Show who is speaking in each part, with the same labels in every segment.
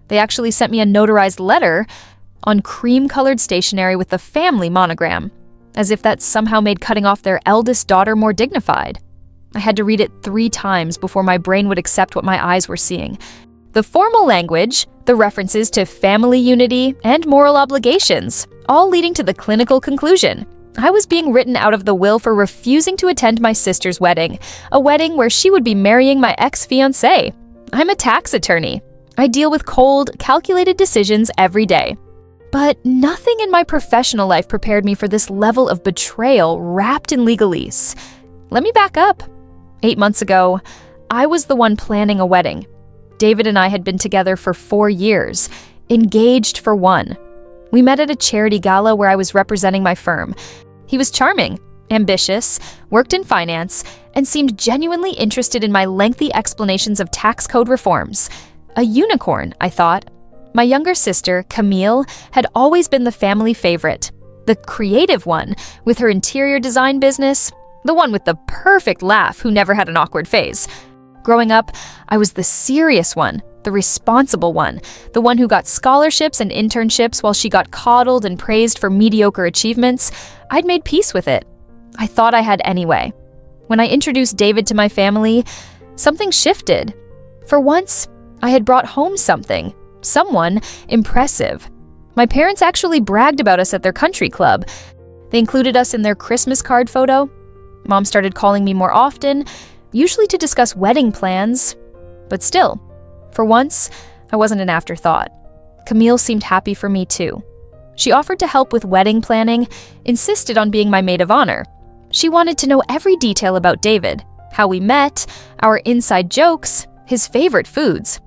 Speaker 1: They actually sent me a notarized letter on cream-colored stationery with the family monogram, as if that somehow made cutting off their eldest daughter more dignified. I had to read it 3 times before my brain would accept what my eyes were seeing. The formal language, the references to family unity and moral obligations, all leading to the clinical conclusion. I was being written out of the will for refusing to attend my sister's wedding, a wedding where she would be marrying my ex-fiancé. I'm a tax attorney. I deal with cold, calculated decisions every day. But nothing in my professional life prepared me for this level of betrayal wrapped in legalese. Let me back up. 8 months ago, I was the one planning a wedding. David and I had been together for 4 years, engaged for 1. We met at a charity gala where I was representing my firm. He was charming, ambitious, worked in finance, and seemed genuinely interested in my lengthy explanations of tax code reforms. A unicorn, I thought. My younger sister, Camille, had always been the family favorite, the creative one with her interior design business, the one with the perfect laugh who never had an awkward phase. Growing up, I was the serious one, the responsible one, the one who got scholarships and internships while she got coddled and praised for mediocre achievements. I'd made peace with it. I thought I had anyway. When I introduced David to my family, something shifted. For once, I had brought home someone impressive. My parents actually bragged about us at their country club. They included us in their Christmas card photo. Mom started calling me more often, usually to discuss wedding plans. But still, for once, I wasn't an afterthought. Camille seemed happy for me too. She offered to help with wedding planning, insisted on being my maid of honor. She wanted to know every detail about David, how we met, our inside jokes, his favorite foods.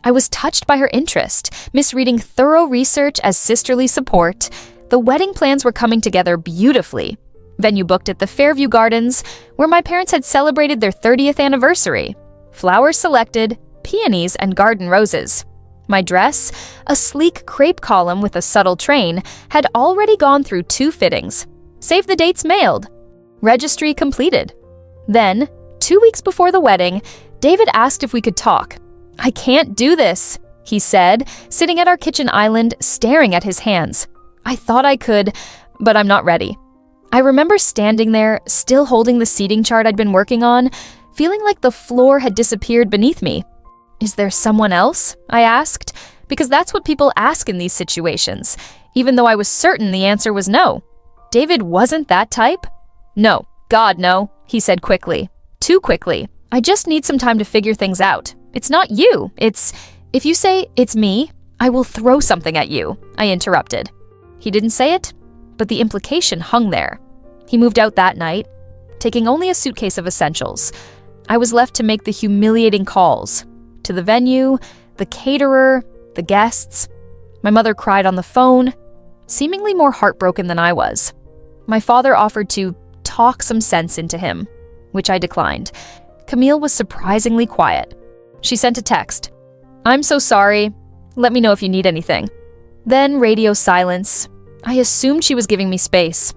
Speaker 1: I was touched by her interest, misreading thorough research as sisterly support. The wedding plans were coming together beautifully. Venue booked at the Fairview Gardens, where my parents had celebrated their 30th anniversary. Flowers selected, peonies and garden roses. My dress, a sleek crepe column with a subtle train, had already gone through 2 fittings. Save the dates mailed. Registry completed. Then, 2 weeks before the wedding, David asked if we could talk. "I can't do this," he said, sitting at our kitchen island, staring at his hands. I thought I could, but I'm not ready. I remember standing there, still holding the seating chart I'd been working on, feeling like the floor had disappeared beneath me. "Is there someone else?" I asked, because that's what people ask in these situations, even though I was certain the answer was no. David wasn't that type. "No, God, no," he said quickly. Too quickly. "I just need some time to figure things out. It's not you. If you say it's me, I will throw something at you," I interrupted. He didn't say it, but the implication hung there. He moved out that night, taking only a suitcase of essentials. I was left to make the humiliating calls. To the venue, the caterer, the guests. My mother cried on the phone, seemingly more heartbroken than I was. My father offered to talk some sense into him, which I declined. Camille was surprisingly quiet. She sent a text. "I'm so sorry. Let me know if you need anything." Then radio silence. I assumed she was giving me space.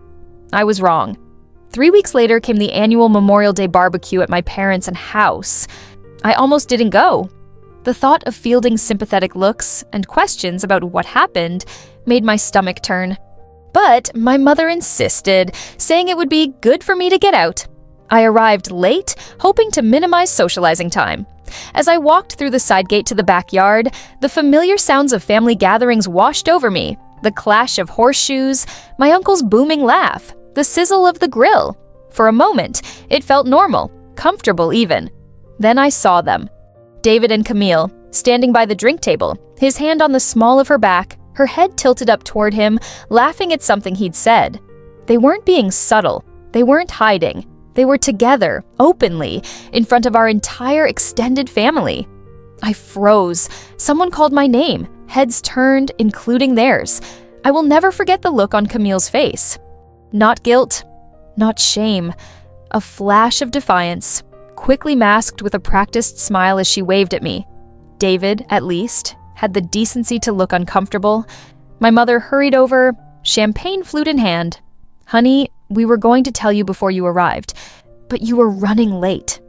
Speaker 1: I was wrong. 3 weeks later came the annual Memorial Day barbecue at my parents' house. I almost didn't go. The thought of fielding sympathetic looks and questions about what happened made my stomach turn. But my mother insisted, saying it would be good for me to get out. I arrived late, hoping to minimize socializing time. As I walked through the side gate to the backyard, the familiar sounds of family gatherings washed over me. The clash of horseshoes, my uncle's booming laugh, the sizzle of the grill. For a moment, it felt normal, comfortable even. Then I saw them. David and Camille, standing by the drink table, his hand on the small of her back, her head tilted up toward him, laughing at something he'd said. They weren't being subtle. They weren't hiding. They were together, openly, in front of our entire extended family. I froze. Someone called my name, heads turned, including theirs. I will never forget the look on Camille's face. Not guilt, not shame. A flash of defiance, quickly masked with a practiced smile as she waved at me. David, at least, had the decency to look uncomfortable. My mother hurried over, champagne flute in hand. "Honey, we were going to tell you before you arrived, but you were running late."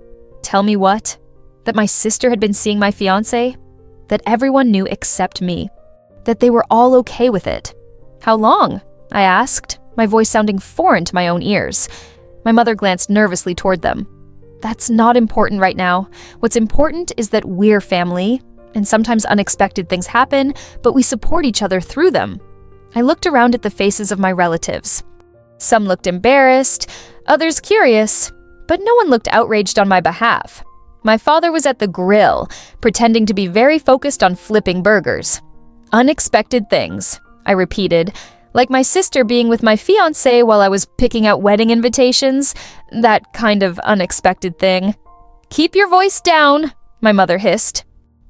Speaker 1: Tell me what? That my sister had been seeing my fiancé? that everyone knew except me, that they were all okay with it. "How long?" I asked, my voice sounding foreign to my own ears. My mother glanced nervously toward them. "That's not important right now. What's important is that we're family, and sometimes unexpected things happen, but we support each other through them." I looked around at the faces of my relatives. Some looked embarrassed, others curious, but no one looked outraged on my behalf. My father was at the grill, pretending to be very focused on flipping burgers. "Unexpected things," I repeated, like my sister being with my fiancé while I was picking out wedding invitations, that kind of unexpected thing. "Keep your voice down," my mother hissed.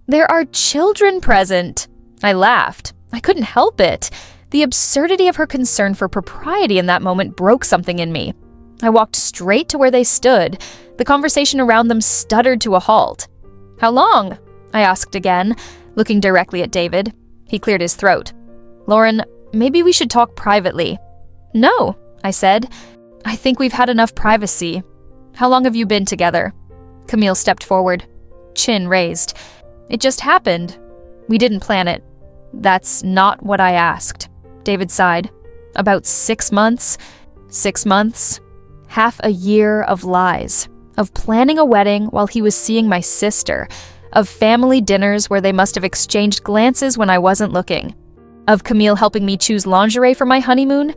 Speaker 1: "There are children present." I laughed. I couldn't help it. The absurdity of her concern for propriety in that moment broke something in me. I walked straight to where they stood. The conversation around them stuttered to a halt. "How long?" I asked again, looking directly at David. He cleared his throat. "Lauren, maybe we should talk privately." "No," I said. "I think we've had enough privacy. How long have you been together?" Camille stepped forward, chin raised. "It just happened. We didn't plan it." "That's not what I asked," David sighed. "About 6 months. 6 months. Half a year of lies. Of planning a wedding while he was seeing my sister. Of family dinners where they must have exchanged glances when I wasn't looking. Of Camille helping me choose lingerie for my honeymoon.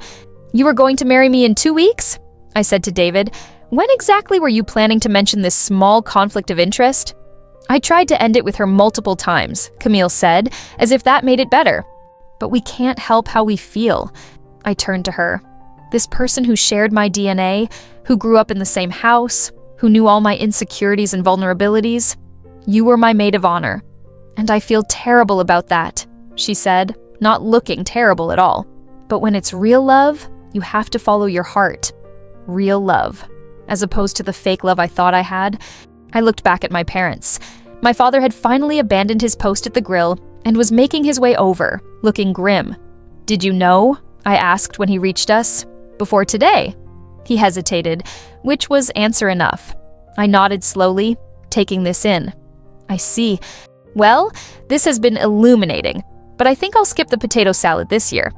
Speaker 1: You were going to marry me in 2 weeks?" I said to David. "When exactly were you planning to mention this small conflict of interest?" "I tried to end it with her multiple times," Camille said, as if that made it better. "But we can't help how we feel." I turned to her. This person who shared my DNA, who grew up in the same house, who knew all my insecurities and vulnerabilities. "You were my maid of honor. And I feel terrible about that," she said, not looking terrible at all. "But when it's real love, you have to follow your heart. Real love. As opposed to the fake love I thought I had." I looked back at my parents. My father had finally abandoned his post at the grill and was making his way over, looking grim. "Did you know?" I asked when he reached us. "Before today?" He hesitated, which was answer enough. I nodded slowly, taking this in. "I see. Well, this has been illuminating, but I think I'll skip the potato salad this year."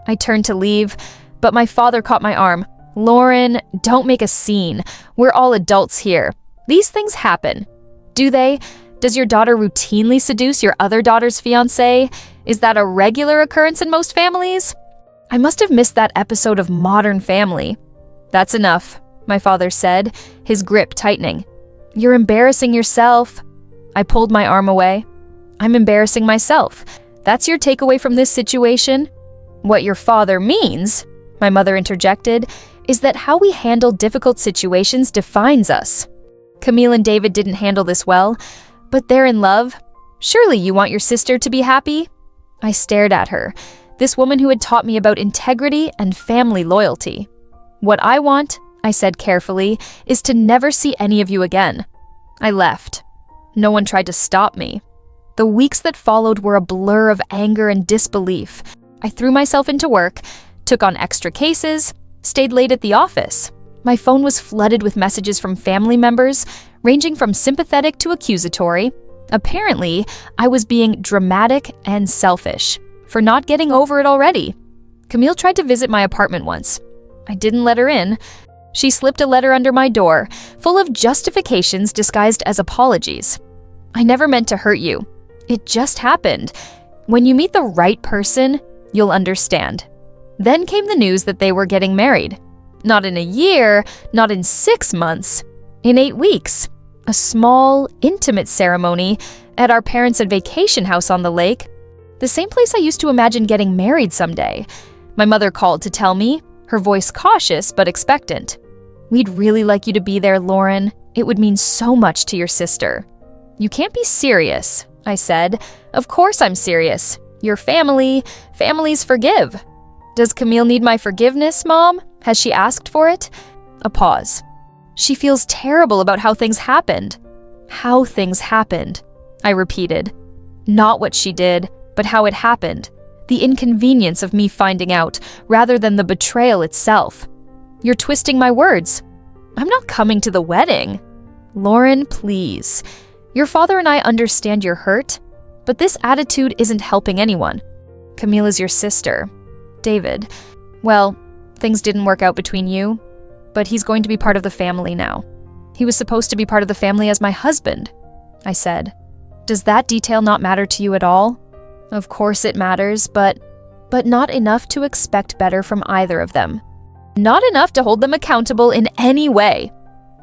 Speaker 1: I turned to leave, but my father caught my arm. "Lauren, don't make a scene. We're all adults here. These things happen." "Do they? Does your daughter routinely seduce your other daughter's fiancé? Is that a regular occurrence in most families?" I must have missed that episode of Modern Family. "That's enough," my father said, his grip tightening. "You're embarrassing yourself." I pulled my arm away. "I'm embarrassing myself. That's your takeaway from this situation?" "What your father means," my mother interjected, "is that how we handle difficult situations defines us. Camille and David didn't handle this well, but they're in love. Surely you want your sister to be happy?" I stared at her, this woman who had taught me about integrity and family loyalty. "What I want," I said carefully, "is to never see any of you again." I left. No one tried to stop me. The weeks that followed were a blur of anger and disbelief. I threw myself into work, took on extra cases, stayed late at the office. My phone was flooded with messages from family members, ranging from sympathetic to accusatory. Apparently, I was being dramatic and selfish for not getting over it already. Camille tried to visit my apartment once. I didn't let her in. She slipped a letter under my door, full of justifications disguised as apologies. "I never meant to hurt you. It just happened. When you meet the right person, you'll understand." Then came the news that they were getting married. Not in a year, not in 6 months, in 8 weeks. A small, intimate ceremony at our parents' vacation house on the lake. The same place I used to imagine getting married someday. My mother called to tell me, her voice cautious but expectant. "We'd really like you to be there, Lauren. It would mean so much to your sister." "You can't be serious," I said. "Of course I'm serious. Your family, families forgive." "Does Camille need my forgiveness, Mom? Has she asked for it?" A pause. "She feels terrible about how things happened." "How things happened," I repeated. Not what she did, but how it happened. The inconvenience of me finding out, rather than the betrayal itself. "You're twisting my words. I'm not coming to the wedding." "Lauren, please. Your father and I understand you're hurt. But this attitude isn't helping anyone. Camille is your sister. David, well, things didn't work out between you, but he's going to be part of the family now. He was supposed to be part of the family as my husband, I said. Does that detail not matter to you at all? Of course it matters, but not enough to expect better from either of them. Not enough to hold them accountable in any way.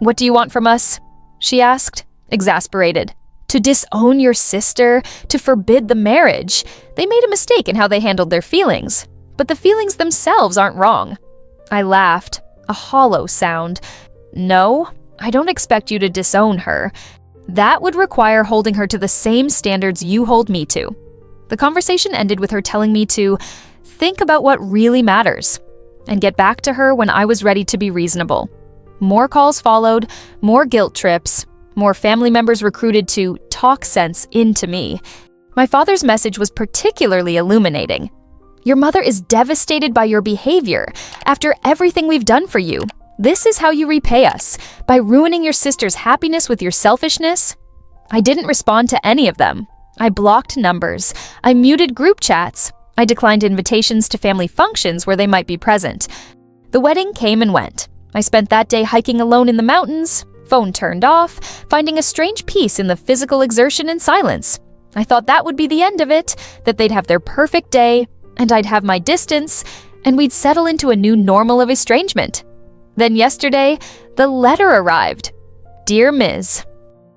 Speaker 1: What do you want from us? She asked, exasperated. To disown your sister, to forbid the marriage. They made a mistake in how they handled their feelings, but the feelings themselves aren't wrong. I laughed, a hollow sound. No, I don't expect you to disown her. That would require holding her to the same standards you hold me to. The conversation ended with her telling me to think about what really matters and get back to her when I was ready to be reasonable. More calls followed, more guilt trips, more family members recruited to talk sense into me. My father's message was particularly illuminating. Your mother is devastated by your behavior after everything we've done for you. This is how you repay us, by ruining your sister's happiness with your selfishness. I didn't respond to any of them. I blocked numbers. I muted group chats. I declined invitations to family functions where they might be present. The wedding came and went. I spent that day hiking alone in the mountains, phone turned off, finding a strange peace in the physical exertion and silence. I thought that would be the end of it, that they'd have their perfect day, and I'd have my distance, and we'd settle into a new normal of estrangement. Then yesterday, the letter arrived. Dear Ms.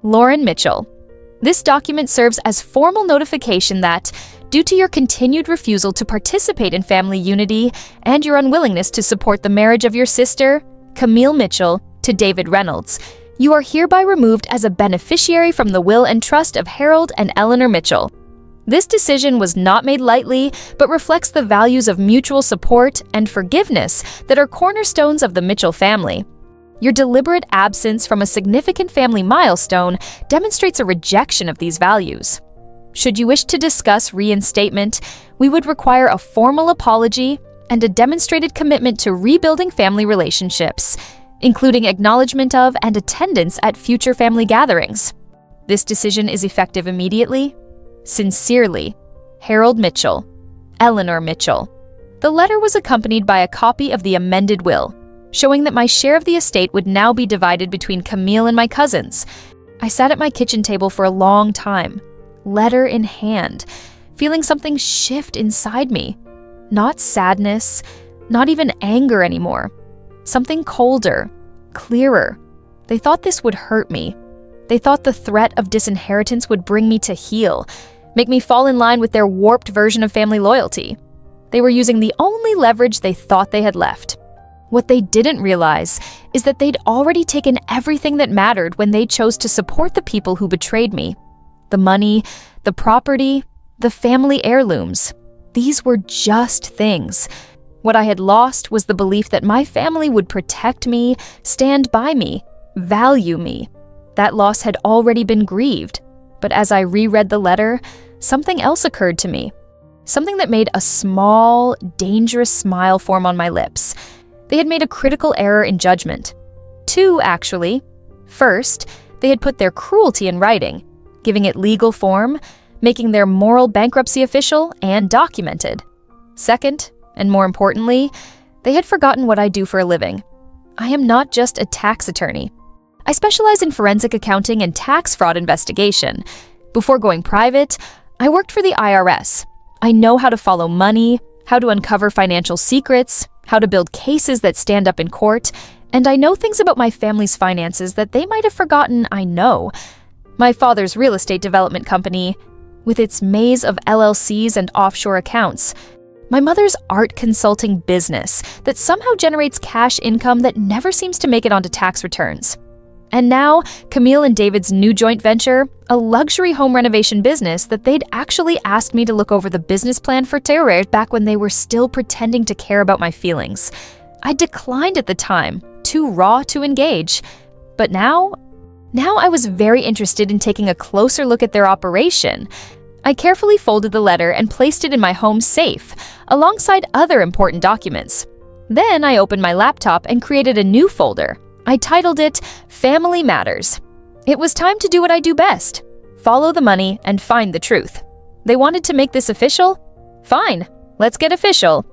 Speaker 1: Lauren Mitchell, this document serves as formal notification that, due to your continued refusal to participate in family unity and your unwillingness to support the marriage of your sister, Camille Mitchell, to David Reynolds, you are hereby removed as a beneficiary from the will and trust of Harold and Eleanor Mitchell. This decision was not made lightly, but reflects the values of mutual support and forgiveness that are cornerstones of the Mitchell family. Your deliberate absence from a significant family milestone demonstrates a rejection of these values. Should you wish to discuss reinstatement, we would require a formal apology and a demonstrated commitment to rebuilding family relationships, including acknowledgement of and attendance at future family gatherings. This decision is effective immediately. Sincerely, Harold Mitchell, Eleanor Mitchell. The letter was accompanied by a copy of the amended will, showing that my share of the estate would now be divided between Camille and my cousins. I sat at my kitchen table for a long time, letter in hand, feeling something shift inside me. Not sadness, not even anger anymore. Something colder, clearer. They thought this would hurt me. They thought the threat of disinheritance would bring me to heel, make me fall in line with their warped version of family loyalty. They were using the only leverage they thought they had left. What they didn't realize is that they'd already taken everything that mattered when they chose to support the people who betrayed me. The money, the property, the family heirlooms. These were just things. What I had lost was the belief that my family would protect me, stand by me, value me. That loss had already been grieved, but as I reread the letter, something else occurred to me. Something that made a small, dangerous smile form on my lips. They had made a critical error in judgment. Two, actually. First, they had put their cruelty in writing, giving it legal form, making their moral bankruptcy official and documented. Second, and more importantly, they had forgotten what I do for a living. I am not just a tax attorney. I specialize in forensic accounting and tax fraud investigation. Before going private, I worked for the IRS. I know how to follow money, how to uncover financial secrets, how to build cases that stand up in court, and I know things about my family's finances that they might have forgotten I know. My father's real estate development company, with its maze of LLCs and offshore accounts. My mother's art consulting business that somehow generates cash income that never seems to make it onto tax returns. And now, Camille and David's new joint venture, a luxury home renovation business that they'd actually asked me to look over the business plan for Terre back when they were still pretending to care about my feelings. I declined at the time, too raw to engage. But now I was very interested in taking a closer look at their operation. I carefully folded the letter and placed it in my home safe, alongside other important documents. Then I opened my laptop and created a new folder. I titled it Family Matters. It was time to do what I do best: follow the money and find the truth. They wanted to make this official? Fine, let's get official.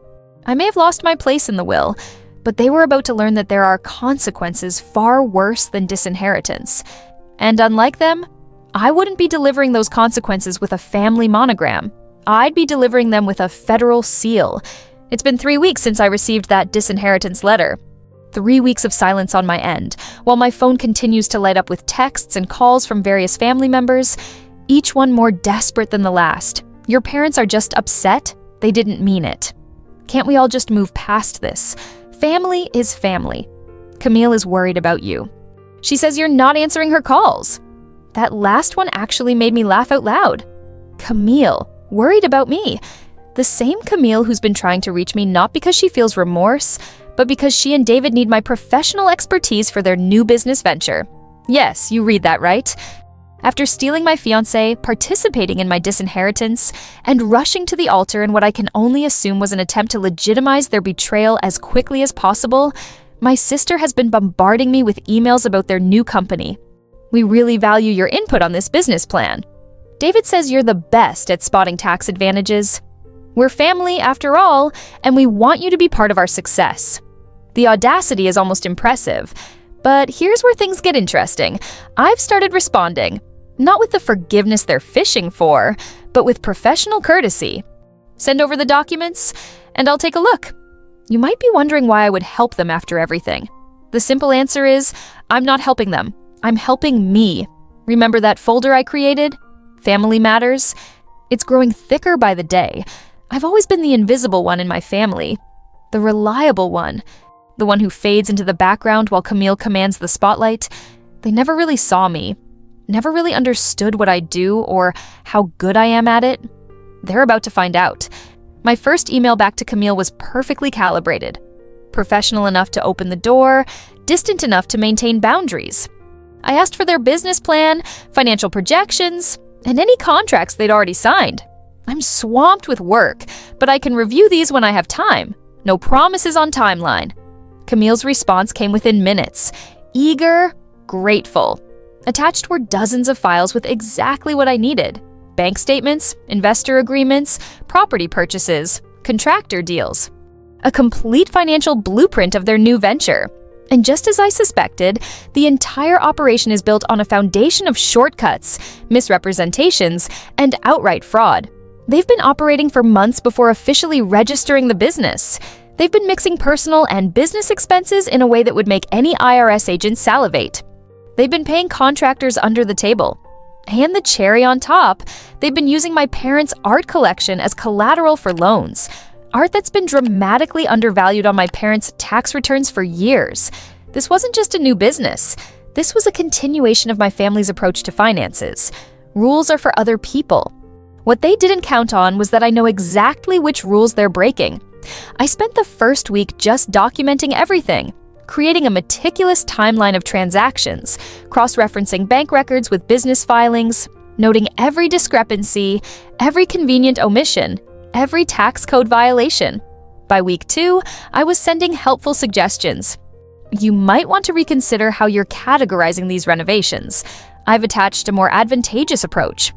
Speaker 1: I may have lost my place in the will, but they were about to learn that there are consequences far worse than disinheritance. And unlike them, I wouldn't be delivering those consequences with a family monogram. I'd be delivering them with a federal seal. It's been 3 weeks since I received that disinheritance letter. 3 weeks of silence on my end, while my phone continues to light up with texts and calls from various family members, each one more desperate than the last. Your parents are just upset. They didn't mean it. Can't we all just move past this? Family is family. Camille is worried about you. She says you're not answering her calls. That last one actually made me laugh out loud. Camille, worried about me. The same Camille who's been trying to reach me not because she feels remorse, but because she and David need my professional expertise for their new business venture. Yes, you read that right. After stealing my fiancé, participating in my disinheritance, and rushing to the altar in what I can only assume was an attempt to legitimize their betrayal as quickly as possible, my sister has been bombarding me with emails about their new company. We really value your input on this business plan. David says you're the best at spotting tax advantages. We're family, after all, and we want you to be part of our success. The audacity is almost impressive. But here's where things get interesting. I've started responding. Not with the forgiveness they're fishing for, but with professional courtesy. Send over the documents, and I'll take a look. You might be wondering why I would help them after everything. The simple answer is, I'm not helping them. I'm helping me. Remember that folder I created? Family Matters? It's growing thicker by the day. I've always been the invisible one in my family. The reliable one. The one who fades into the background while Camille commands the spotlight. They never really saw me. Never really understood what I do or how good I am at it. They're about to find out. My first email back to Camille was perfectly calibrated. Professional enough to open the door, distant enough to maintain boundaries. I asked for their business plan, financial projections, and any contracts they'd already signed. I'm swamped with work, but I can review these when I have time. No promises on timeline. Camille's response came within minutes. Eager, grateful. Attached were dozens of files with exactly what I needed. Bank statements, investor agreements, property purchases, contractor deals. A complete financial blueprint of their new venture. And just as I suspected, the entire operation is built on a foundation of shortcuts, misrepresentations, and outright fraud. They've been operating for months before officially registering the business. They've been mixing personal and business expenses in a way that would make any IRS agent salivate. They've been paying contractors under the table. And the cherry on top, they've been using my parents' art collection as collateral for loans. Art that's been dramatically undervalued on my parents' tax returns for years. This wasn't just a new business. This was a continuation of my family's approach to finances. Rules are for other people. What they didn't count on was that I know exactly which rules they're breaking. I spent the first week just documenting everything, creating a meticulous timeline of transactions, cross-referencing bank records with business filings, noting every discrepancy, every convenient omission, every tax code violation. By week 2, I was sending helpful suggestions. You might want to reconsider how you're categorizing these renovations. I've attached a more advantageous approach.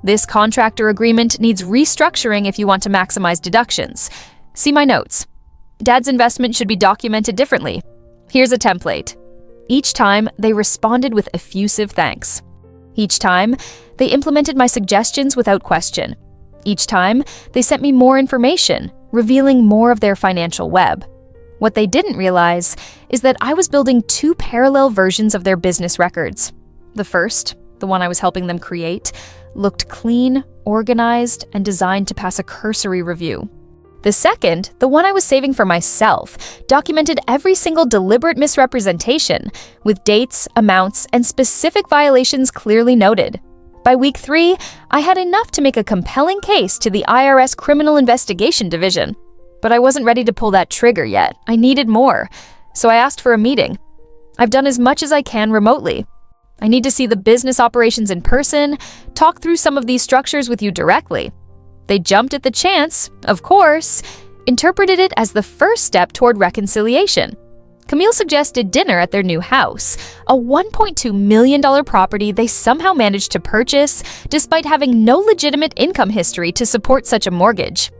Speaker 1: This contractor agreement needs restructuring if you want to maximize deductions. See my notes. Dad's investment should be documented differently. Here's a template. Each time, they responded with effusive thanks. Each time, they implemented my suggestions without question. Each time, they sent me more information, revealing more of their financial web. What they didn't realize is that I was building 2 parallel versions of their business records. The first, the one I was helping them create, looked clean, organized, and designed to pass a cursory review. The second, the one I was saving for myself, documented every single deliberate misrepresentation, with dates, amounts, and specific violations clearly noted. By week 3, I had enough to make a compelling case to the IRS Criminal Investigation Division. But I wasn't ready to pull that trigger yet. I needed more. So I asked for a meeting. I've done as much as I can remotely. I need to see the business operations in person, talk through some of these structures with you directly. They jumped at the chance, of course, interpreted it as the first step toward reconciliation. Camille suggested dinner at their new house, a $1.2 million property they somehow managed to purchase despite having no legitimate income history to support such a mortgage.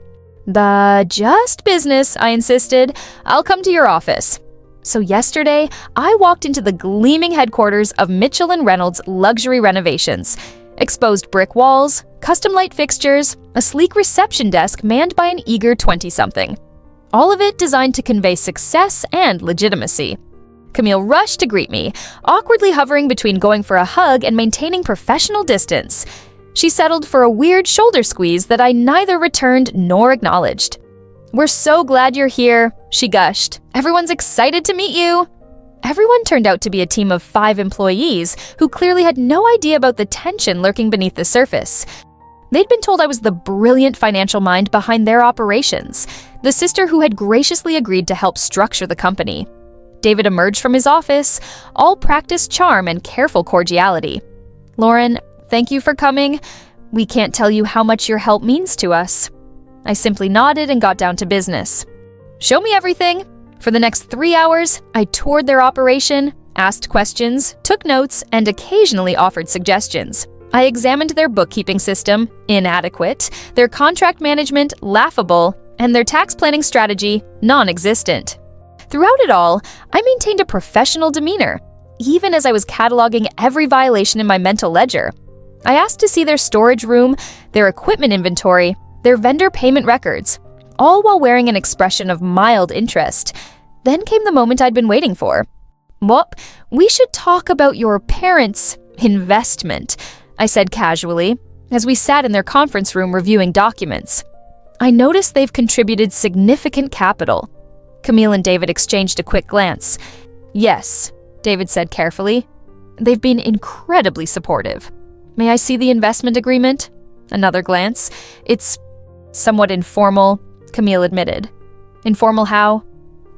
Speaker 1: Just business, I insisted. I'll come to your office. So yesterday, I walked into the gleaming headquarters of Mitchell & Reynolds Luxury Renovations. Exposed brick walls, custom light fixtures, a sleek reception desk manned by an eager 20-something. All of it designed to convey success and legitimacy. Camille rushed to greet me, awkwardly hovering between going for a hug and maintaining professional distance. She settled for a weird shoulder squeeze that I neither returned nor acknowledged. "We're so glad you're here," she gushed. "Everyone's excited to meet you." Everyone turned out to be a team of 5 employees who clearly had no idea about the tension lurking beneath the surface. They'd been told I was the brilliant financial mind behind their operations, the sister who had graciously agreed to help structure the company. David emerged from his office, all practiced charm and careful cordiality. "Lauren, thank you for coming. We can't tell you how much your help means to us." I simply nodded and got down to business. "Show me everything." For the next 3 hours, I toured their operation, asked questions, took notes, and occasionally offered suggestions. I examined their bookkeeping system, inadequate, their contract management, laughable, and their tax planning strategy, non-existent. Throughout it all, I maintained a professional demeanor, even as I was cataloging every violation in my mental ledger. I asked to see their storage room, their equipment inventory, their vendor payment records, all while wearing an expression of mild interest. Then came the moment I'd been waiting for. "Well, we should talk about your parents' investment," I said casually, as we sat in their conference room reviewing documents. "I noticed they've contributed significant capital." Camille and David exchanged a quick glance. "Yes," David said carefully. "They've been incredibly supportive." "May I see the investment agreement?" Another glance. "It's somewhat informal," Camille admitted. "Informal how?"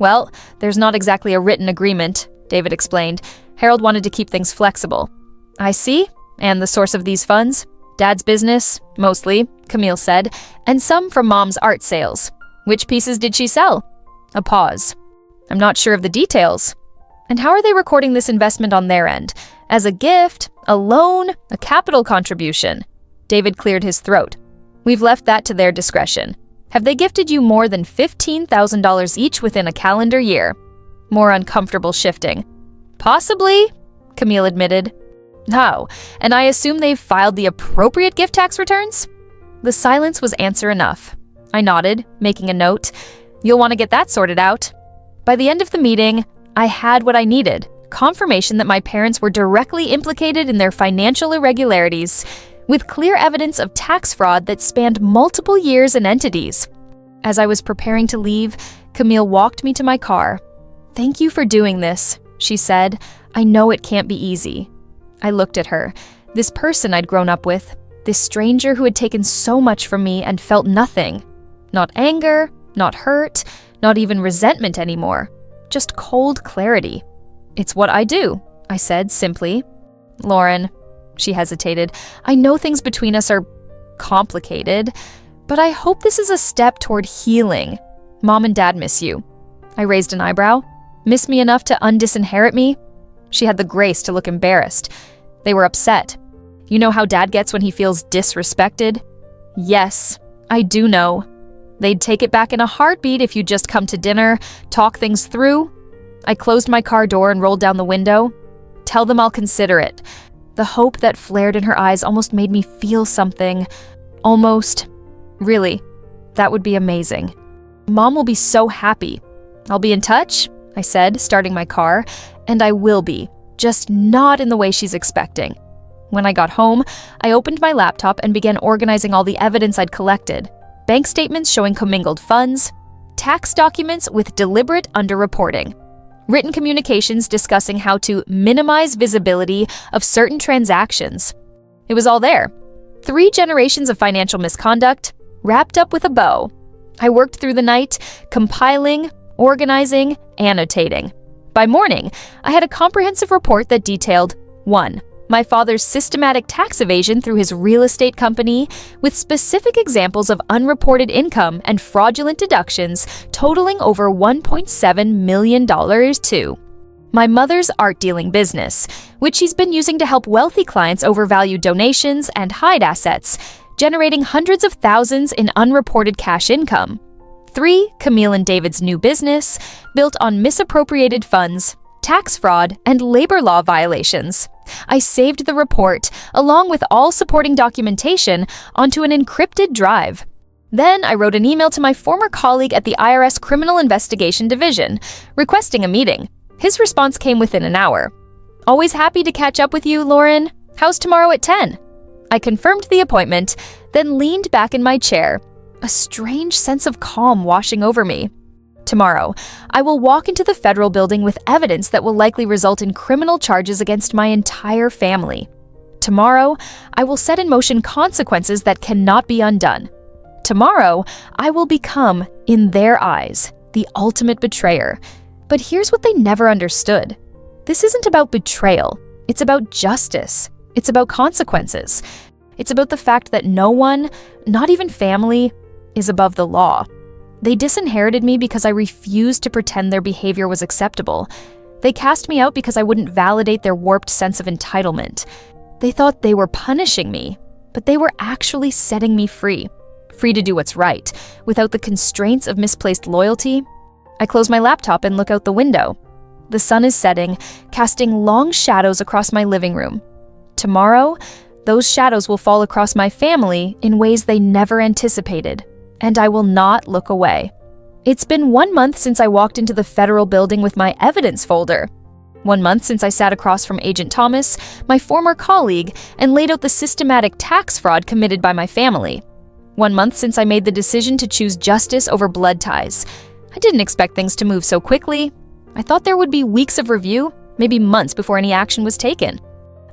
Speaker 1: "Well, there's not exactly a written agreement," David explained. "Harold wanted to keep things flexible." "I see. And the source of these funds?" "Dad's business, mostly," Camille said, "and some from Mom's art sales." "Which pieces did she sell?" A pause. "I'm not sure of the details." "And how are they recording this investment on their end? As a gift, a loan, a capital contribution?" David cleared his throat. "We've left that to their discretion. Have they gifted you more than $15,000 each within a calendar year?" More uncomfortable shifting. "Possibly," Camille admitted. "Oh, and I assume they've filed the appropriate gift tax returns?" The silence was answer enough. I nodded, making a note. "You'll want to get that sorted out." By the end of the meeting, I had what I needed, confirmation that my parents were directly implicated in their financial irregularities, with clear evidence of tax fraud that spanned multiple years and entities. As I was preparing to leave, Camille walked me to my car. "Thank you for doing this," she said. "I know it can't be easy." I looked at her, this person I'd grown up with, this stranger who had taken so much from me and felt nothing. Not anger, not hurt, not even resentment anymore. Just cold clarity. "It's what I do," I said simply. "Lauren," she hesitated, "I know things between us are complicated, but I hope this is a step toward healing. Mom and Dad miss you." I raised an eyebrow. "Miss me enough to undisinherit me?" She had the grace to look embarrassed. "They were upset. You know how Dad gets when he feels disrespected?" "Yes, I do know. They'd take it back in a heartbeat if you'd just come to dinner, talk things through." I closed my car door and rolled down the window. "Tell them I'll consider it." The hope that flared in her eyes almost made me feel something. Almost. Really, that would be amazing. "Mom will be so happy." "I'll be in touch," I said, starting my car, and I will be, just not in the way she's expecting. When I got home, I opened my laptop and began organizing all the evidence I'd collected. Bank statements showing commingled funds, tax documents with deliberate underreporting, written communications discussing how to minimize visibility of certain transactions. It was all there. 3 generations of financial misconduct, wrapped up with a bow. I worked through the night, compiling, organizing, annotating. By morning, I had a comprehensive report that detailed 1. My father's systematic tax evasion through his real estate company, with specific examples of unreported income and fraudulent deductions totaling over $1.7 million too. My mother's art dealing business, which she's been using to help wealthy clients overvalue donations and hide assets, generating hundreds of thousands in unreported cash income. 3. Camille and David's new business, built on misappropriated funds, tax fraud, and labor law violations. I saved the report, along with all supporting documentation, onto an encrypted drive. Then I wrote an email to my former colleague at the IRS Criminal Investigation Division, requesting a meeting. His response came within an hour. "Always happy to catch up with you, Lauren. How's tomorrow at 10? I confirmed the appointment, then leaned back in my chair, a strange sense of calm washing over me. Tomorrow, I will walk into the federal building with evidence that will likely result in criminal charges against my entire family. Tomorrow, I will set in motion consequences that cannot be undone. Tomorrow, I will become, in their eyes, the ultimate betrayer. But here's what they never understood. This isn't about betrayal. It's about justice. It's about consequences. It's about the fact that no one, not even family, is above the law. They disinherited me because I refused to pretend their behavior was acceptable. They cast me out because I wouldn't validate their warped sense of entitlement. They thought they were punishing me, but they were actually setting me free. Free to do what's right, without the constraints of misplaced loyalty. I close my laptop and look out the window. The sun is setting, casting long shadows across my living room. Tomorrow, those shadows will fall across my family in ways they never anticipated, and I will not look away. It's been 1 month since I walked into the federal building with my evidence folder. 1 month since I sat across from Agent Thomas, my former colleague, and laid out the systematic tax fraud committed by my family. 1 month since I made the decision to choose justice over blood ties. I didn't expect things to move so quickly. I thought there would be weeks of review, maybe months before any action was taken.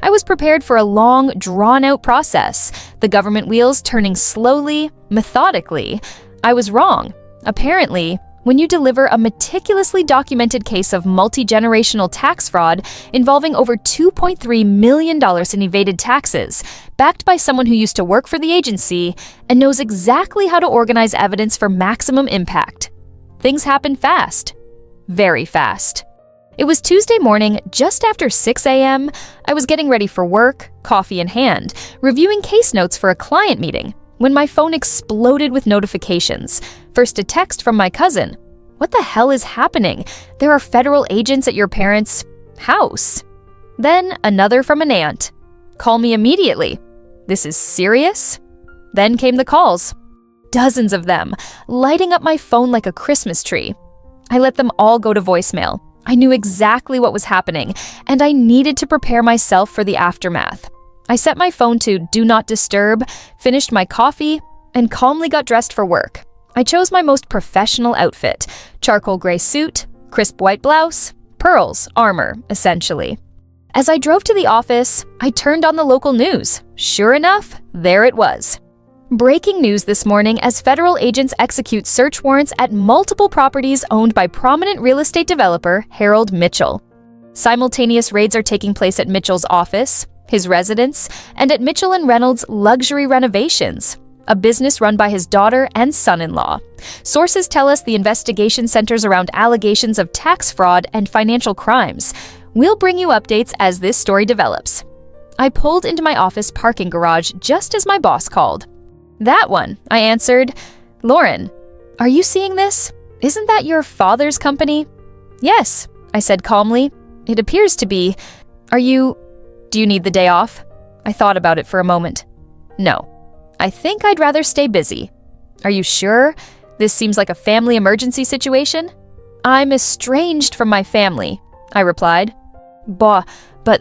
Speaker 1: I was prepared for a long, drawn-out process, the government wheels turning slowly, methodically. I was wrong. Apparently, when you deliver a meticulously documented case of multi-generational tax fraud involving over $2.3 million in evaded taxes, backed by someone who used to work for the agency and knows exactly how to organize evidence for maximum impact, things happen fast. Very fast. It was Tuesday morning, just after 6 a.m. I was getting ready for work, coffee in hand, reviewing case notes for a client meeting, when my phone exploded with notifications. First a text from my cousin. "What the hell is happening? There are federal agents at your parents' house." Then another from an aunt. "Call me immediately. This is serious?" Then came the calls. Dozens of them, lighting up my phone like a Christmas tree. I let them all go to voicemail. I knew exactly what was happening, and I needed to prepare myself for the aftermath. I set my phone to Do Not Disturb, finished my coffee, and calmly got dressed for work. I chose my most professional outfit, charcoal gray suit, crisp white blouse, pearls, armor, essentially. As I drove to the office, I turned on the local news. Sure enough, there it was. Breaking news this morning as federal agents execute search warrants at multiple properties owned by prominent real estate developer Harold Mitchell. Simultaneous raids are taking place at Mitchell's office, his residence, and at Mitchell & Reynolds Luxury Renovations, a business run by his daughter and son-in-law. Sources tell us the investigation centers around allegations of tax fraud and financial crimes. We'll bring you updates as this story develops. I pulled into my office parking garage just as my boss called. "That one," I answered. "Lauren, are you seeing this? Isn't that your father's company?" "Yes," I said calmly. "It appears to be. Do you need the day off?" I thought about it for a moment. "No. I think I'd rather stay busy." "Are you sure? This seems like a family emergency situation." "I'm estranged from my family," I replied. But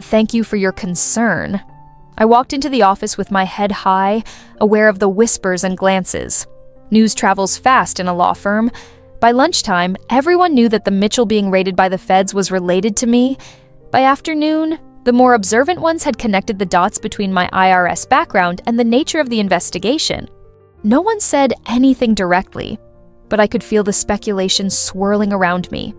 Speaker 1: thank you for your concern." I walked into the office with my head high, aware of the whispers and glances. News travels fast in a law firm. By lunchtime, everyone knew that the Mitchell being raided by the feds was related to me. By afternoon, the more observant ones had connected the dots between my IRS background and the nature of the investigation. No one said anything directly, but I could feel the speculation swirling around me.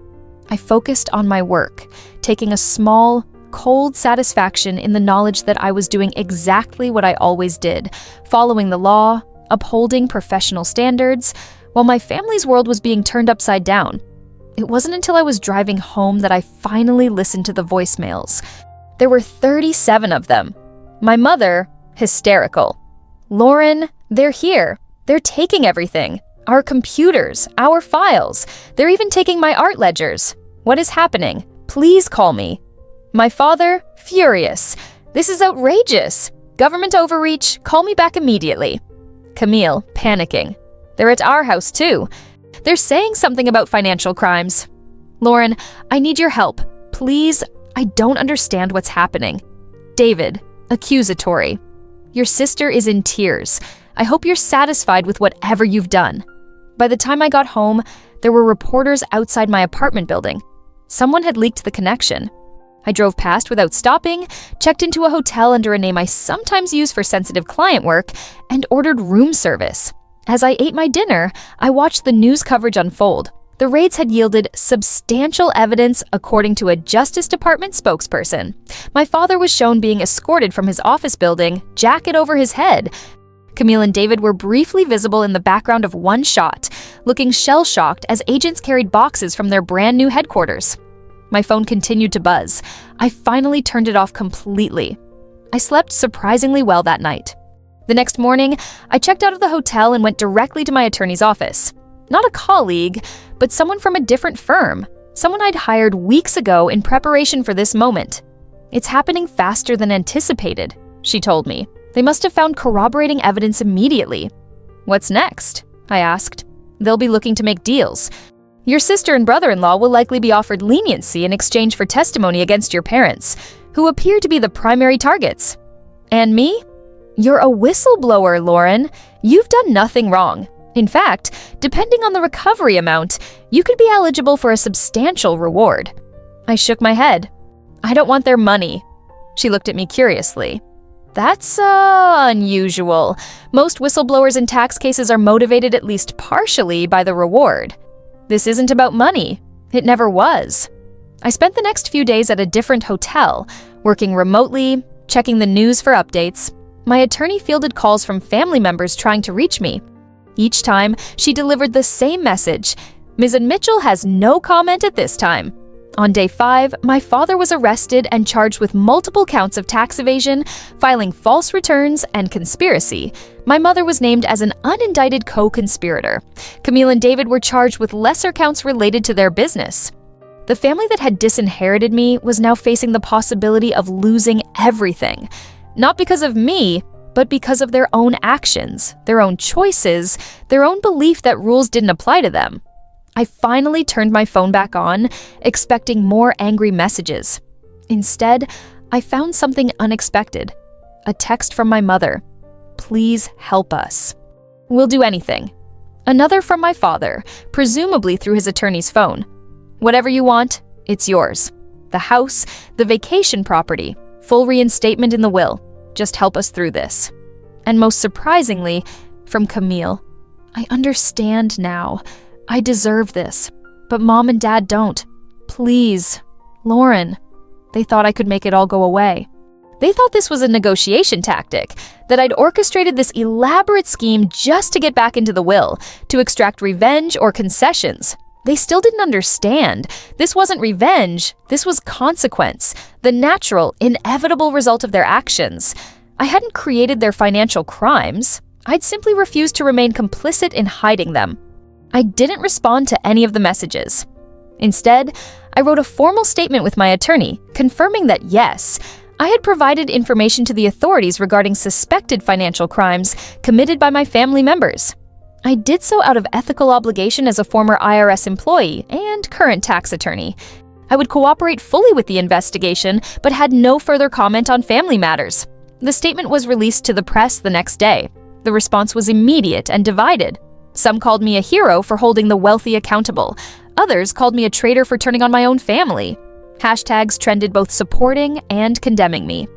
Speaker 1: I focused on my work, taking a small, cold satisfaction in the knowledge that I was doing exactly what I always did, following the law, upholding professional standards, while my family's world was being turned upside down. It wasn't until I was driving home that I finally listened to the voicemails. There were 37 of them. My mother, hysterical. "Lauren, they're here. They're taking everything. Our computers, our files. They're even taking my art ledgers. What is happening? Please call me." My father, furious. "This is outrageous. Government overreach. Call me back immediately." Camille, panicking. "They're at our house too. They're saying something about financial crimes." "Lauren, I need your help. Please, I don't understand what's happening." David, accusatory. "Your sister is in tears. I hope you're satisfied with whatever you've done." By the time I got home, there were reporters outside my apartment building. Someone had leaked the connection. I drove past without stopping, checked into a hotel under a name I sometimes use for sensitive client work, and ordered room service. As I ate my dinner, I watched the news coverage unfold. The raids had yielded substantial evidence, according to a Justice Department spokesperson. My father was shown being escorted from his office building, jacket over his head. Camille and David were briefly visible in the background of one shot, looking shell-shocked as agents carried boxes from their brand new headquarters. My phone continued to buzz. I finally turned it off completely. I slept surprisingly well that night. The next morning, I checked out of the hotel and went directly to my attorney's office. Not a colleague, but someone from a different firm, someone I'd hired weeks ago in preparation for this moment. "It's happening faster than anticipated," she told me. "They must have found corroborating evidence immediately." "What's next?" I asked. "They'll be looking to make deals. Your sister and brother-in-law will likely be offered leniency in exchange for testimony against your parents, who appear to be the primary targets." "And me?" "You're a whistleblower, Lauren. You've done nothing wrong. In fact, depending on the recovery amount, you could be eligible for a substantial reward." I shook my head. "I don't want their money." She looked at me curiously. "That's unusual. Most whistleblowers in tax cases are motivated at least partially by the reward. This isn't about money. It never was." I spent the next few days at a different hotel, working remotely, checking the news for updates. My attorney fielded calls from family members trying to reach me. Each time, she delivered the same message: "Ms. Mitchell has no comment at this time." On day 5, my father was arrested and charged with multiple counts of tax evasion, filing false returns, and conspiracy. My mother was named as an unindicted co-conspirator. Camille and David were charged with lesser counts related to their business. The family that had disinherited me was now facing the possibility of losing everything. Not because of me, but because of their own actions, their own choices, their own belief that rules didn't apply to them. I finally turned my phone back on, expecting more angry messages. Instead, I found something unexpected. A text from my mother. "Please help us. We'll do anything." Another from my father, presumably through his attorney's phone. "Whatever you want, it's yours. The house, the vacation property, full reinstatement in the will. Just help us through this." And most surprisingly, from Camille. "I understand now. I deserve this. But Mom and Dad don't. Please, Lauren." They thought I could make it all go away. They thought this was a negotiation tactic, that I'd orchestrated this elaborate scheme just to get back into the will, to extract revenge or concessions. They still didn't understand. This wasn't revenge, this was consequence, the natural, inevitable result of their actions. I hadn't created their financial crimes. I'd simply refused to remain complicit in hiding them. I didn't respond to any of the messages. Instead, I wrote a formal statement with my attorney, confirming that yes, I had provided information to the authorities regarding suspected financial crimes committed by my family members. I did so out of ethical obligation as a former IRS employee and current tax attorney. I would cooperate fully with the investigation, but had no further comment on family matters. The statement was released to the press the next day. The response was immediate and divided. Some called me a hero for holding the wealthy accountable. Others called me a traitor for turning on my own family. Hashtags trended both supporting and condemning me.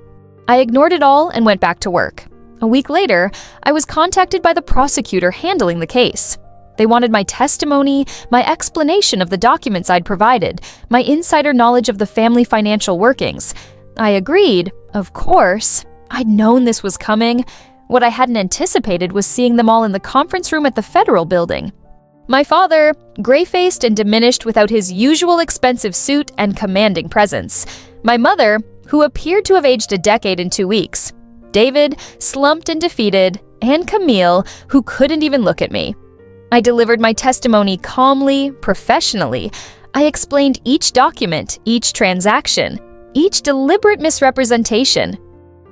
Speaker 1: I ignored it all and went back to work. A week later, I was contacted by the prosecutor handling the case. They wanted my testimony, my explanation of the documents I'd provided, my insider knowledge of the family financial workings. I agreed. Of course. I'd known this was coming. What I hadn't anticipated was seeing them all in the conference room at the Federal Building. My father, gray-faced and diminished without his usual expensive suit and commanding presence. My mother, who appeared to have aged a decade in 2 weeks. David, slumped and defeated, and Camille, who couldn't even look at me. I delivered my testimony calmly, professionally. I explained each document, each transaction, each deliberate misrepresentation.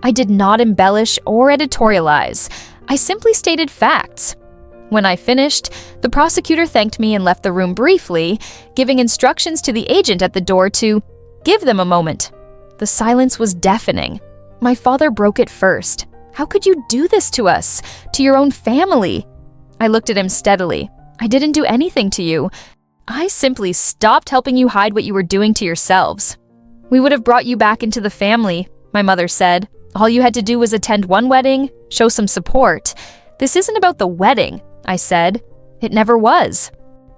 Speaker 1: I did not embellish or editorialize. I simply stated facts. When I finished, the prosecutor thanked me and left the room briefly, giving instructions to the agent at the door to give them a moment. The silence was deafening. My father broke it first. How could you do this to us, to your own family? I looked at him steadily. I didn't do anything to you. I simply stopped helping you hide what you were doing to yourselves. We would have brought you back into the family, my mother said. All you had to do was attend one wedding, show some support. This isn't about the wedding, I said. It never was.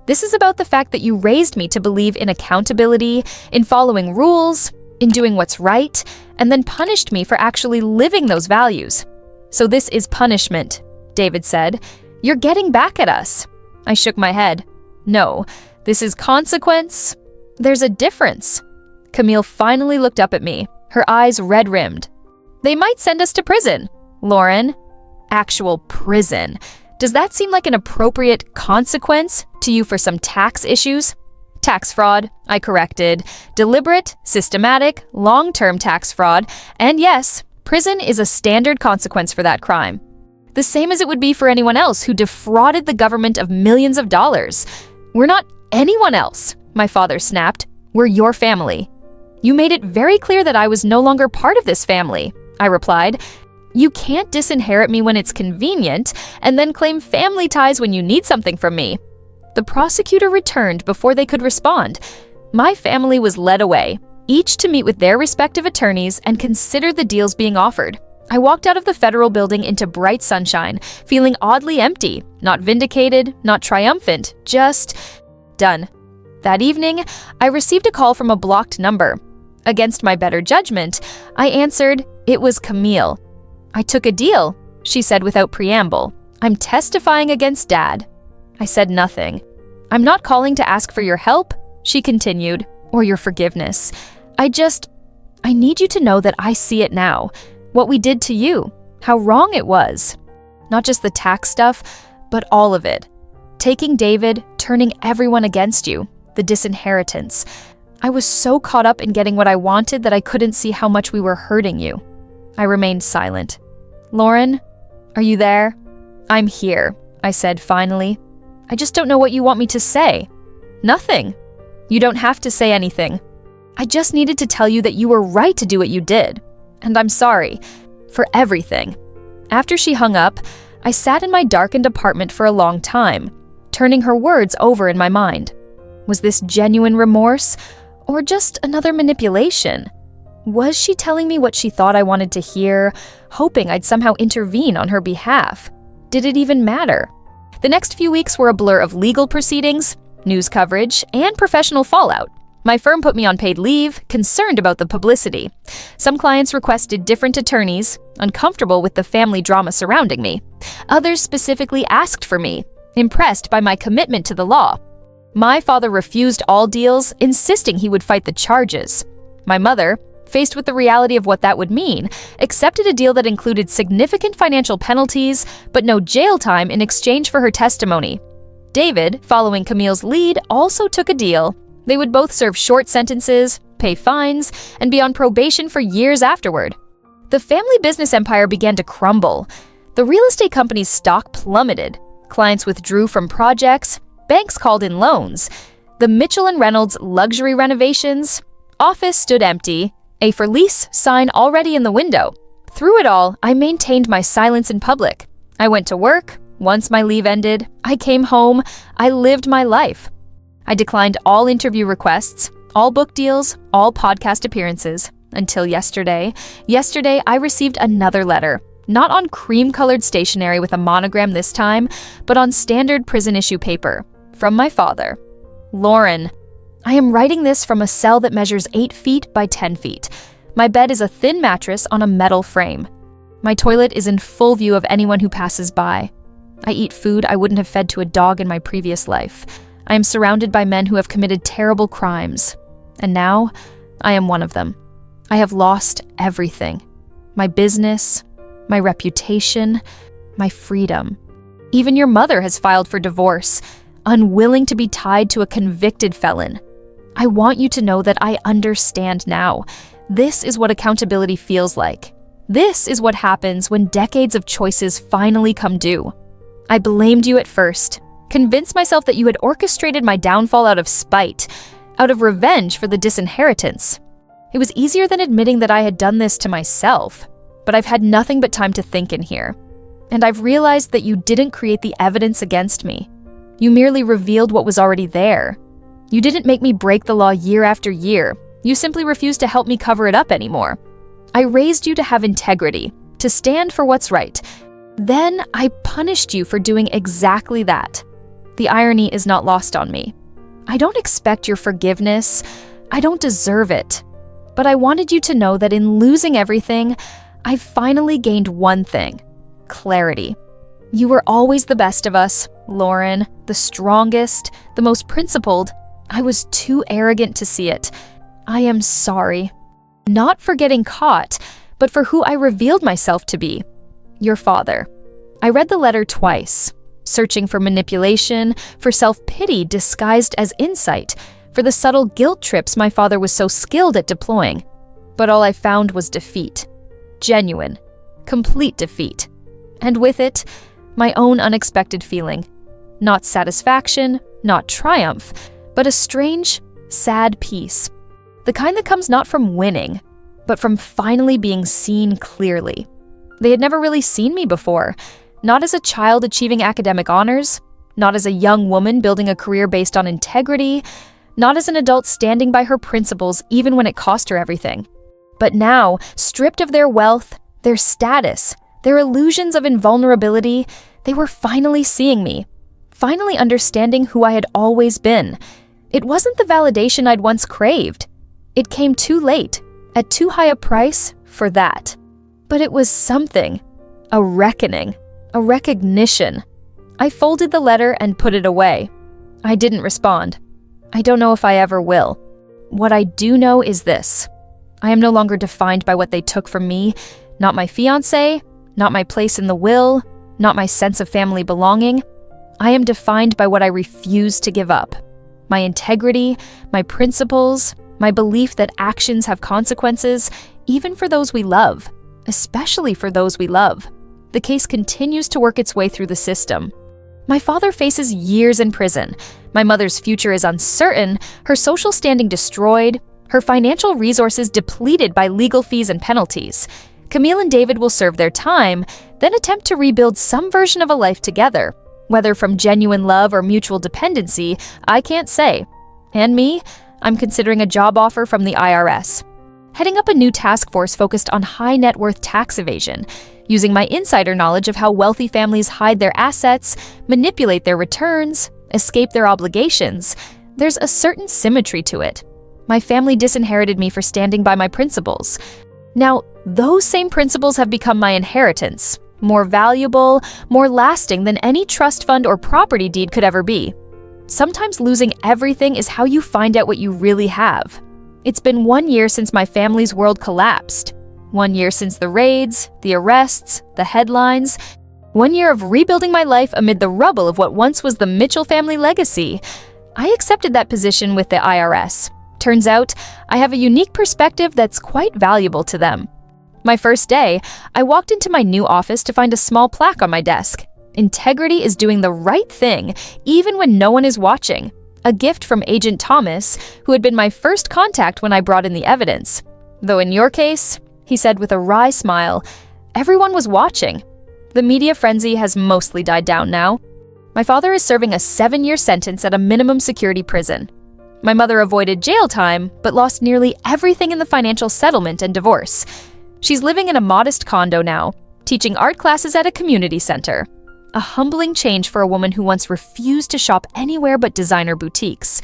Speaker 1: This is about the fact that you raised me to believe in accountability, in following rules, in doing what's right, and then punished me for actually living those values. So this is punishment, David said. You're getting back at us. I shook my head. No, this is consequence. There's a difference. Camille finally looked up at me, her eyes red-rimmed. They might send us to prison, Lauren. Actual prison. Does that seem like an appropriate consequence to you for some tax issues? Tax fraud, I corrected. Deliberate, systematic, long-term tax fraud. And yes, prison is a standard consequence for that crime. The same as it would be for anyone else who defrauded the government of millions of dollars. We're not anyone else, my father snapped. We're your family. You made it very clear that I was no longer part of this family, I replied. You can't disinherit me when it's convenient and then claim family ties when you need something from me. The prosecutor returned before they could respond. My family was led away, each to meet with their respective attorneys and consider the deals being offered. I walked out of the Federal Building into bright sunshine, feeling oddly empty, not vindicated, not triumphant, just done. That evening, I received a call from a blocked number. Against my better judgment, I answered, it was Camille. I took a deal, she said without preamble. I'm testifying against Dad. I said nothing. I'm not calling to ask for your help, she continued, or your forgiveness. I need you to know that I see it now. What we did to you, how wrong it was. Not just the tax stuff, but all of it. Taking David, turning everyone against you, the disinheritance. I was so caught up in getting what I wanted that I couldn't see how much we were hurting you. I remained silent. Lauren, are you there? I'm here, I said finally. I just don't know what you want me to say. Nothing. You don't have to say anything. I just needed to tell you that you were right to do what you did. And I'm sorry for everything. After she hung up, I sat in my darkened apartment for a long time, turning her words over in my mind. Was this genuine remorse or just another manipulation? Was she telling me what she thought I wanted to hear, hoping I'd somehow intervene on her behalf? Did it even matter? The next few weeks were a blur of legal proceedings, news coverage, and professional fallout. My firm put me on paid leave, concerned about the publicity. Some clients requested different attorneys, uncomfortable with the family drama surrounding me. Others specifically asked for me, impressed by my commitment to the law. My father refused all deals, insisting he would fight the charges. My mother, faced with the reality of what that would mean, accepted a deal that included significant financial penalties, but no jail time in exchange for her testimony. David, following Camille's lead, also took a deal. They would both serve short sentences, pay fines, and be on probation for years afterward. The family business empire began to crumble. The real estate company's stock plummeted. Clients withdrew from projects. Banks called in loans. The Mitchell & Reynolds luxury renovations. Office stood empty. A for lease sign already in the window. Through it all, I maintained my silence in public. I went to work. Once my leave ended, I came home. I lived my life. I declined all interview requests, all book deals, all podcast appearances, until yesterday. Yesterday, I received another letter, not on cream-colored stationery with a monogram this time, but on standard prison issue paper, from my father. Lauren, I am writing this from a cell that measures 8 feet by 10 feet. My bed is a thin mattress on a metal frame. My toilet is in full view of anyone who passes by. I eat food I wouldn't have fed to a dog in my previous life. I am surrounded by men who have committed terrible crimes. And now, I am one of them. I have lost everything. My business, my reputation, my freedom. Even your mother has filed for divorce, unwilling to be tied to a convicted felon. I want you to know that I understand now. This is what accountability feels like. This is what happens when decades of choices finally come due. I blamed you at first, convinced myself that you had orchestrated my downfall out of spite, out of revenge for the disinheritance. It was easier than admitting that I had done this to myself, but I've had nothing but time to think in here. And I've realized that you didn't create the evidence against me. You merely revealed what was already there. You didn't make me break the law year after year. You simply refused to help me cover it up anymore. I raised you to have integrity, to stand for what's right. Then I punished you for doing exactly that. The irony is not lost on me. I don't expect your forgiveness. I don't deserve it. But I wanted you to know that in losing everything, I finally gained one thing: clarity. You were always the best of us, Lauren, the strongest, the most principled. I was too arrogant to see it. I am sorry. Not for getting caught, but for who I revealed myself to be. Your father. I read the letter twice, searching for manipulation, for self-pity disguised as insight, for the subtle guilt trips my father was so skilled at deploying. But all I found was defeat. Genuine, complete defeat. And with it, my own unexpected feeling. Not satisfaction, not triumph, but a strange, sad peace. The kind that comes not from winning, but from finally being seen clearly. They had never really seen me before, not as a child achieving academic honors, not as a young woman building a career based on integrity, not as an adult standing by her principles even when it cost her everything. But now, stripped of their wealth, their status, their illusions of invulnerability, they were finally seeing me, finally understanding who I had always been. It wasn't the validation I'd once craved. It came too late, at too high a price for that. But it was something, a reckoning, a recognition. I folded the letter and put it away. I didn't respond. I don't know if I ever will. What I do know is this: I am no longer defined by what they took from me, not my fiancé, not my place in the will, not my sense of family belonging. I am defined by what I refuse to give up. My integrity, my principles, my belief that actions have consequences, even for those we love, especially for those we love. The case continues to work its way through the system. My father faces years in prison. My mother's future is uncertain, her social standing destroyed, her financial resources depleted by legal fees and penalties. Camille and David will serve their time, then attempt to rebuild some version of a life together. Whether from genuine love or mutual dependency, I can't say. And me? I'm considering a job offer from the IRS. Heading up a new task force focused on high net worth tax evasion, using my insider knowledge of how wealthy families hide their assets, manipulate their returns, escape their obligations. There's a certain symmetry to it. My family disinherited me for standing by my principles. Now, those same principles have become my inheritance, more valuable, more lasting than any trust fund or property deed could ever be. Sometimes losing everything is how you find out what you really have. It's been 1 year since my family's world collapsed. 1 year since the raids, the arrests, the headlines. 1 year of rebuilding my life amid the rubble of what once was the Mitchell family legacy. I accepted that position with the IRS. Turns out, I have a unique perspective that's quite valuable to them. My first day, I walked into my new office to find a small plaque on my desk. Integrity is doing the right thing, even when no one is watching. A gift from Agent Thomas, who had been my first contact when I brought in the evidence. Though in your case, he said with a wry smile, everyone was watching. The media frenzy has mostly died down now. My father is serving a 7-year sentence at a minimum security prison. My mother avoided jail time, but lost nearly everything in the financial settlement and divorce. She's living in a modest condo now, teaching art classes at a community center. A humbling change for a woman who once refused to shop anywhere but designer boutiques.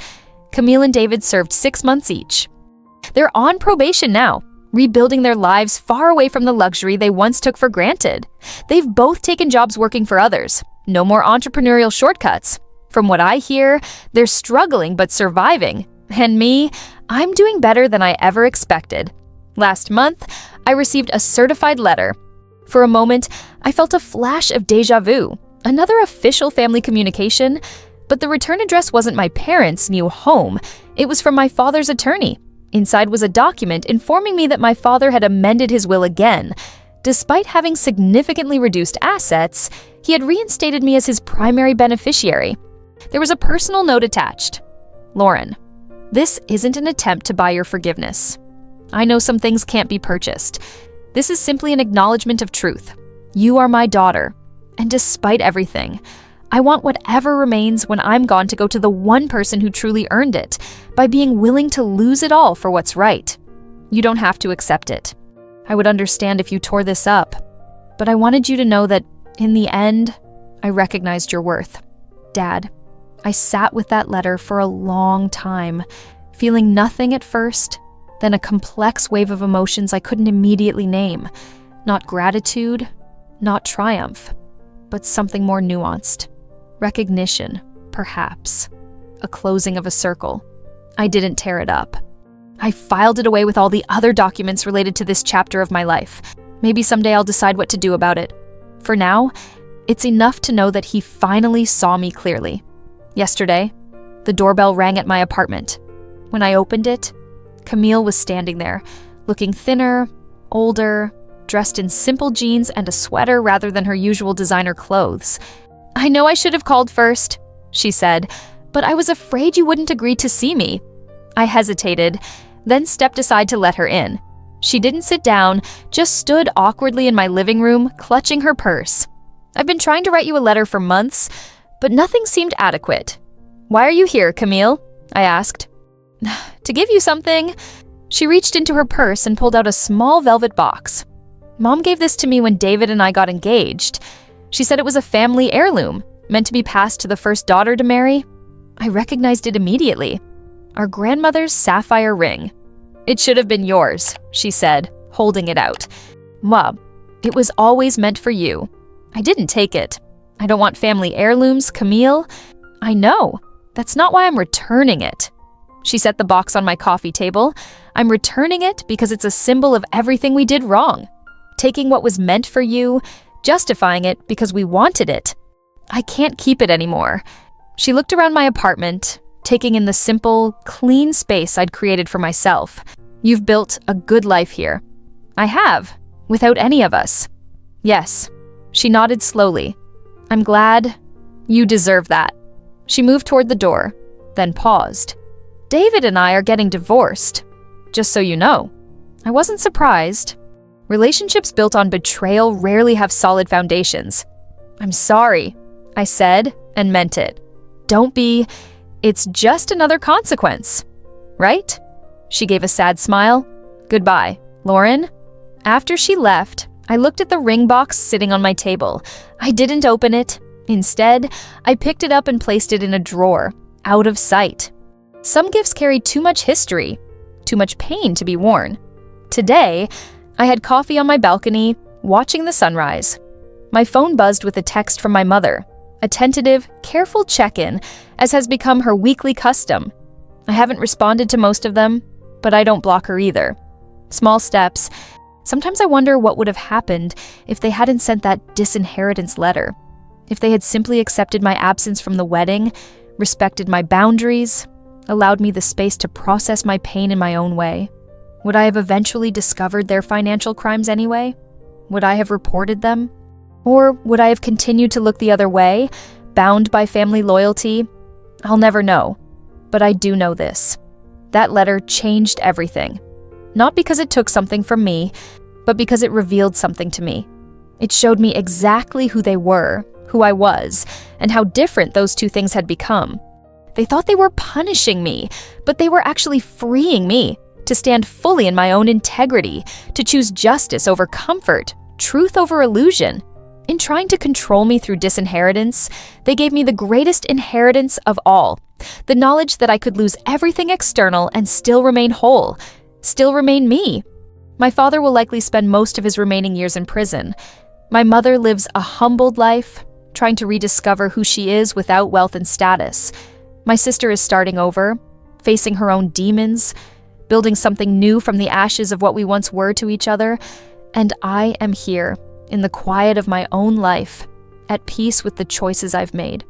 Speaker 1: Camille and David served 6 months each. They're on probation now, rebuilding their lives far away from the luxury they once took for granted. They've both taken jobs working for others. No more entrepreneurial shortcuts. From what I hear, they're struggling but surviving. And me, I'm doing better than I ever expected. Last month, I received a certified letter. For a moment, I felt a flash of déjà vu, another official family communication, but the return address wasn't my parents' new home. It was from my father's attorney. Inside was a document informing me that my father had amended his will again. Despite having significantly reduced assets, he had reinstated me as his primary beneficiary. There was a personal note attached. Lauren, this isn't an attempt to buy your forgiveness. I know some things can't be purchased. This is simply an acknowledgement of truth. You are my daughter, and despite everything, I want whatever remains when I'm gone to go to the one person who truly earned it, by being willing to lose it all for what's right. You don't have to accept it. I would understand if you tore this up, but I wanted you to know that, in the end, I recognized your worth. Dad, I sat with that letter for a long time, feeling nothing at first, then a complex wave of emotions I couldn't immediately name. Not gratitude, not triumph, but something more nuanced. Recognition, perhaps. A closing of a circle. I didn't tear it up. I filed it away with all the other documents related to this chapter of my life. Maybe someday I'll decide what to do about it. For now, it's enough to know that he finally saw me clearly. Yesterday, the doorbell rang at my apartment. When I opened it, Camille was standing there, looking thinner, older, dressed in simple jeans and a sweater rather than her usual designer clothes. I know I should have called first, she said, but I was afraid you wouldn't agree to see me. I hesitated, then stepped aside to let her in. She didn't sit down, just stood awkwardly in my living room, clutching her purse. I've been trying to write you a letter for months, but nothing seemed adequate. Why are you here, Camille? I asked. To give you something. She reached into her purse and pulled out a small velvet box. Mom gave this to me when David and I got engaged. She said it was a family heirloom, meant to be passed to the first daughter to marry. I recognized it immediately. Our grandmother's sapphire ring. It should have been yours, she said, holding it out. Mom, it was always meant for you. I didn't take it. I don't want family heirlooms, Camille. I know. That's not why I'm returning it. She set the box on my coffee table. I'm returning it because it's a symbol of everything we did wrong. Taking what was meant for you, justifying it because we wanted it. I can't keep it anymore. She looked around my apartment, taking in the simple, clean space I'd created for myself. You've built a good life here. I have, without any of us. Yes. She nodded slowly. I'm glad. You deserve that. She moved toward the door, then paused. David and I are getting divorced. Just so you know. I wasn't surprised. Relationships built on betrayal rarely have solid foundations. I'm sorry, I said, and meant it. Don't be. It's just another consequence. Right? She gave a sad smile. Goodbye, Lauren. After she left, I looked at the ring box sitting on my table. I didn't open it. Instead, I picked it up and placed it in a drawer, out of sight. Some gifts carry too much history, too much pain to be worn. Today, I had coffee on my balcony, watching the sunrise. My phone buzzed with a text from my mother, a tentative, careful check-in, as has become her weekly custom. I haven't responded to most of them, but I don't block her either. Small steps. Sometimes I wonder what would have happened if they hadn't sent that disinheritance letter. If they had simply accepted my absence from the wedding, respected my boundaries, allowed me the space to process my pain in my own way. Would I have eventually discovered their financial crimes anyway? Would I have reported them? Or would I have continued to look the other way, bound by family loyalty? I'll never know. But I do know this. That letter changed everything. Not because it took something from me, but because it revealed something to me. It showed me exactly who they were, who I was, and how different those two things had become. They thought they were punishing me, but they were actually freeing me to stand fully in my own integrity, to choose justice over comfort, truth over illusion. In trying to control me through disinheritance, they gave me the greatest inheritance of all, the knowledge that I could lose everything external and still remain whole, still remain me. My father will likely spend most of his remaining years in prison. My mother lives a humbled life, trying to rediscover who she is without wealth and status. My sister is starting over, facing her own demons, building something new from the ashes of what we once were to each other. And I am here, in the quiet of my own life, at peace with the choices I've made.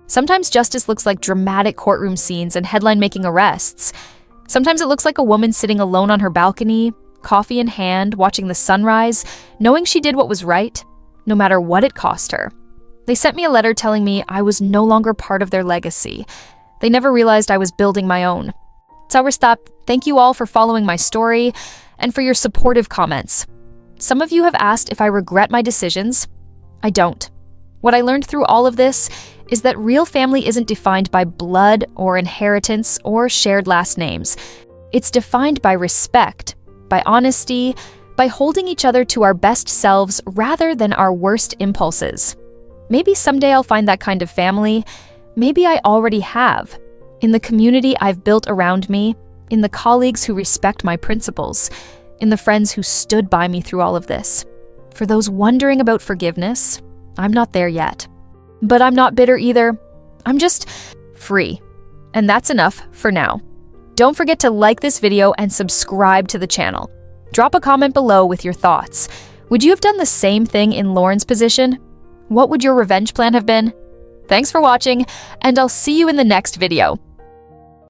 Speaker 1: Sometimes justice looks like dramatic courtroom scenes and headline-making arrests. Sometimes it looks like a woman sitting alone on her balcony, coffee in hand, watching the sunrise, knowing she did what was right, no matter what it cost her. They sent me a letter telling me I was no longer part of their legacy. They never realized I was building my own. Sauerstop, thank you all for following my story and for your supportive comments. Some of you have asked if I regret my decisions. I don't. What I learned through all of this is that real family isn't defined by blood or inheritance or shared last names. It's defined by respect, by honesty, by holding each other to our best selves rather than our worst impulses. Maybe someday I'll find that kind of family. Maybe I already have. In the community I've built around me, in the colleagues who respect my principles, in the friends who stood by me through all of this. For those wondering about forgiveness, I'm not there yet. But I'm not bitter either. I'm just free. And that's enough for now. Don't forget to like this video and subscribe to the channel. Drop a comment below with your thoughts. Would you have done the same thing in Lauren's position? What would your revenge plan have been? Thanks for watching, and I'll see you in the next video.